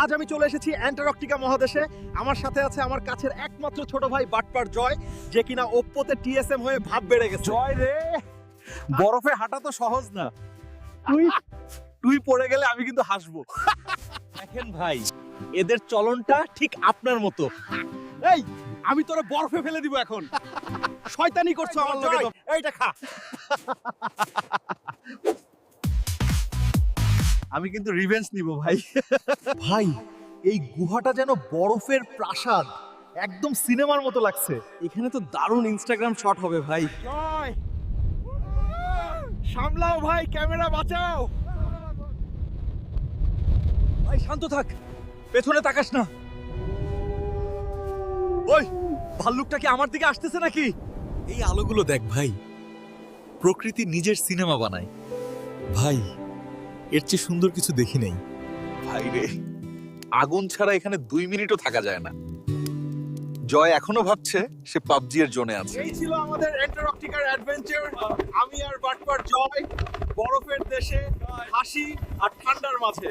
আজ আমি চলে এসেছি অ্যান্টার্কটিকা মহাদেশে। আমার সাথে আছে আমার কাছের একমাত্র ছোট ভাই বাটপার জয়, যে কিনা ওপ্পোতে টিএসএম হয়ে ভাব বেড়ে গেছে। জয় রে, বরফে হাঁটা তো সহজ না। তুই তুই পড়ে গেলে আমি কিন্তু হাসবো। দেখেন ভাই, এদের চলনটা ঠিক আপনার মতো। এই, আমি তোরে বরফে ফেলে দিব এখন। শয়তানি করছো আমার লগে। এইটা খা। আমি কিন্তু রিভেঞ্জ নিব ভাই। ভাই, এই গুহাটা যেন বরফের প্রাসাদ, একদম সিনেমার মতো লাগছে। এখানে তো দারুণ ইনস্টাগ্রাম শট হবে ভাই। জয়, সামলাও ভাই, ক্যামেরা বাঁচাও। ভাই শান্ত থাক, পেছনে তাকাস না। ওই ভাল্লুকটা কি আমার দিকে আসতেছে নাকি? এই আলোগুলো দেখ ভাই, প্রকৃতি নিজের সিনেমা বানায়। ভাই, এর চেয়ে সুন্দর কিছু দেখি নাই। ভাই রে, আগুন ছাড়া এখানে 2 মিনিটও থাকা যায় না। জয় এখনো ভাবছে সে পাবজি এর জোনে আছে। এই ছিল আমাদের অ্যান্টার্কটিকার অ্যাডভেঞ্চার। আমি আর বাটপার জয় বরফের দেশে, হাসি আর ঠান্ডার মাঝে।